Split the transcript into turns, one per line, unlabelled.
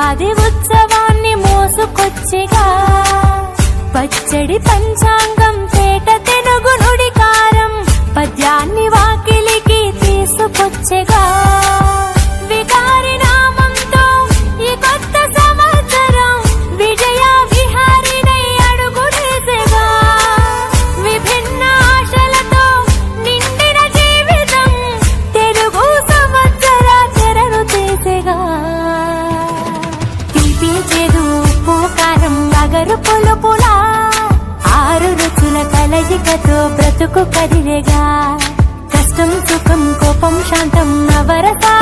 ఉగాది ఉత్సవాన్ని మోసుకొచ్చెగా పచ్చడి పంచాంగం పేట తెనుగు నుడికారం పద్యాన్ని వాకిలికి తీసుకొచ్చెగా వికారి నామంతో ఈ కొత్త సంవత్సరం విజయ విహారినై అడుగులేసెగా విభిన్న ఆశలతో నిండిన జీవితం తెలుగు సంవత్సర తెరను చేసెగా తీపి చేదు ఉప్పు కారం వగరు పులుపులా ఆరు రుచుల కలయికతో బ్రతుకు కదిలేగా కష్టం సుఖం కోపం శాంతం నవరసా